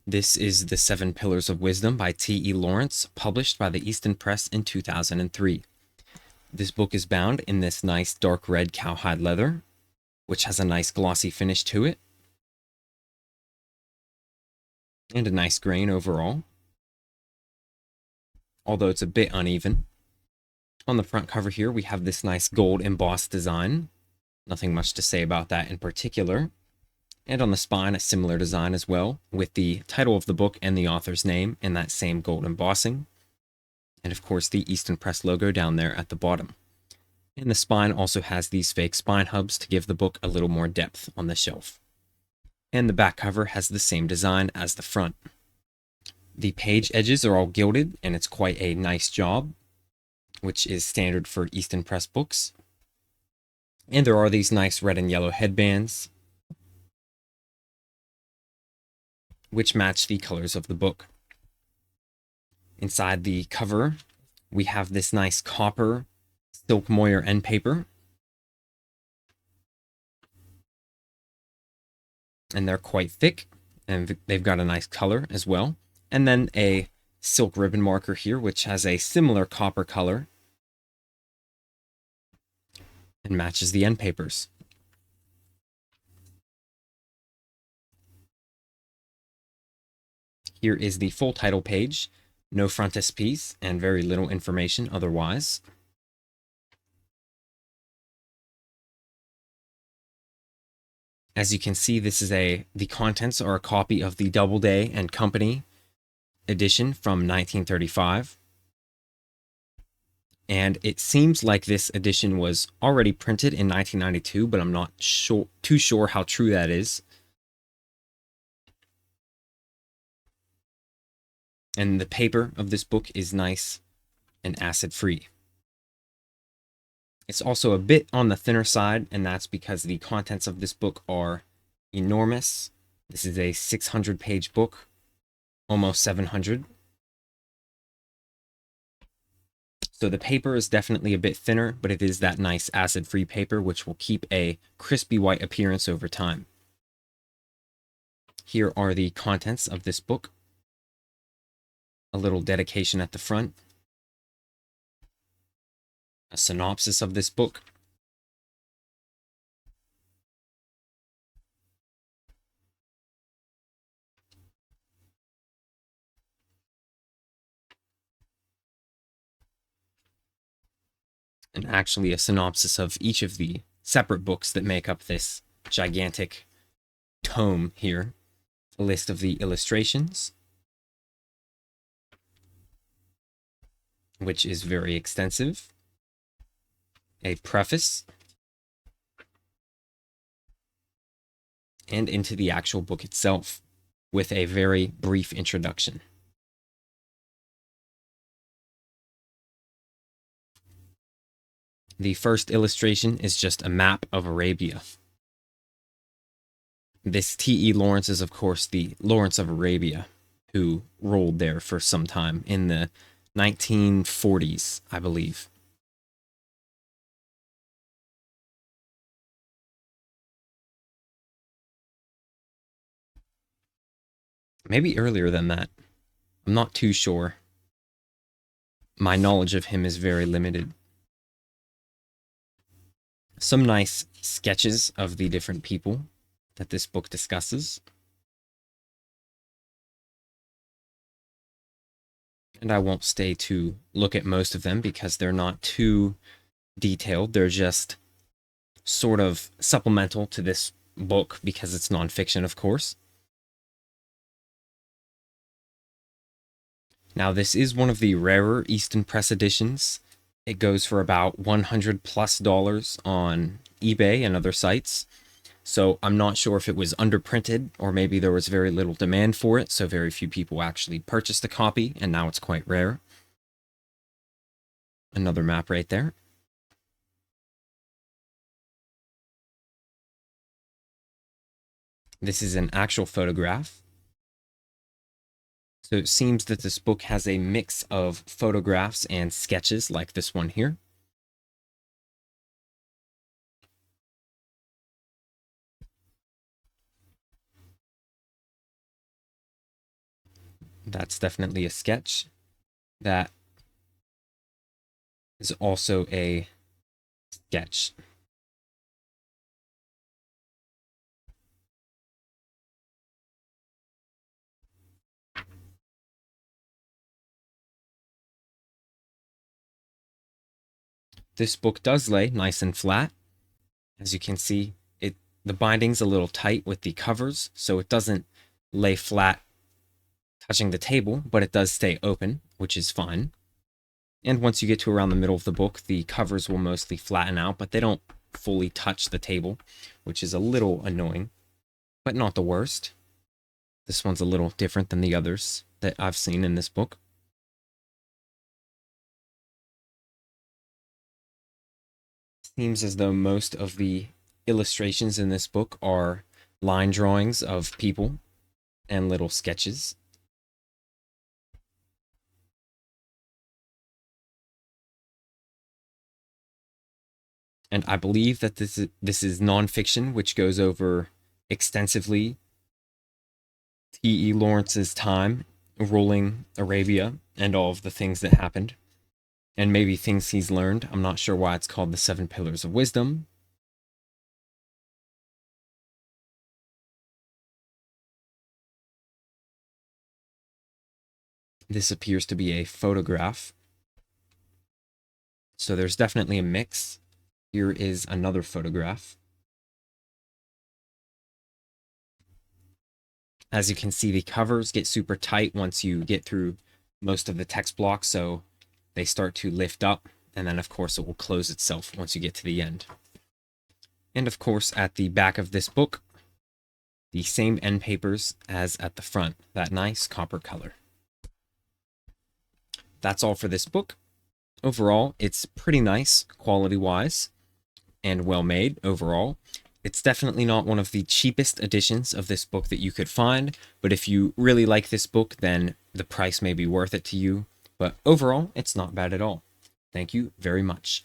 This is The Seven Pillars of Wisdom by T.E. Lawrence, published by the Easton Press in 2003. This book is bound in this nice dark red cowhide leather, which has a nice glossy finish to it, and a nice grain overall, although it's a bit uneven. On the front cover here, we have this nice gold embossed design. Nothing much to say about that in particular. And on the spine, a similar design as well, with the title of the book and the author's name in that same gold embossing. And of course, the Easton Press logo down there at the bottom. And the spine also has these fake spine hubs to give the book a little more depth on the shelf. And the back cover has the same design as the front. The page edges are all gilded, and it's quite a nice job, which is standard for Easton Press books. And there are these nice red and yellow headbands, which match the colors of the book. Inside the cover, we have this nice copper silk moire end paper. And they're quite thick, and they've got a nice color as well. And then a silk ribbon marker here, which has a similar copper color and matches the end papers. Here is the full title page, no frontispiece, and very little information otherwise. As you can see, this is the contents are a copy of the Doubleday and Company edition from 1935. And it seems like this edition was already printed in 1992, but I'm not too sure how true that is. And the paper of this book is nice and acid-free. It's also a bit on the thinner side, and that's because the contents of this book are enormous. This is a 600-page book, almost 700. So the paper is definitely a bit thinner, but it is that nice acid-free paper, which will keep a crispy white appearance over time. Here are the contents of this book. A little dedication at the front. A synopsis of this book. And actually a synopsis of each of the separate books that make up this gigantic tome here. A list of the illustrations, which is very extensive. A preface, and into the actual book itself with a very brief introduction. The first illustration is just a map of Arabia. This T.E. Lawrence is, of course, the Lawrence of Arabia, who ruled there for some time in the 1940s, I believe. Maybe earlier than that. I'm not too sure. My knowledge of him is very limited. Some nice sketches of the different people that this book discusses. And I won't stay to look at most of them because they're not too detailed. They're just sort of supplemental to this book because it's nonfiction, of course. Now, this is one of the rarer Easton Press editions. It goes for about $100+ on eBay and other sites. So I'm not sure if it was underprinted or maybe there was very little demand for it, so very few people actually purchased a copy, and now it's quite rare. Another map right there. This is an actual photograph. So it seems that this book has a mix of photographs and sketches like this one here. That's definitely a sketch. That is also a sketch. This book does lay nice and flat. As you can see, the binding's a little tight with the covers, so it doesn't lay flat touching the table, but it does stay open, which is fine. And once you get to around the middle of the book, the covers will mostly flatten out, but they don't fully touch the table, which is a little annoying, but not the worst. This one's a little different than the others that I've seen in this book. Seems as though most of the illustrations in this book are line drawings of people and little sketches. And I believe that this is nonfiction, which goes over extensively T.E. Lawrence's time ruling Arabia and all of the things that happened, and maybe things he's learned. I'm not sure why it's called the 7 Pillars of Wisdom. This appears to be a photograph. So there's definitely a mix. Here is another photograph. As you can see, the covers get super tight once you get through most of the text blocks, so they start to lift up, and then of course it will close itself once you get to the end. And of course, at the back of this book, the same end papers as at the front, that nice copper color. That's all for this book. Overall, it's pretty nice quality-wise and well made overall. It's definitely not one of the cheapest editions of this book that you could find, but if you really like this book, then the price may be worth it to you. But overall, it's not bad at all. Thank you very much.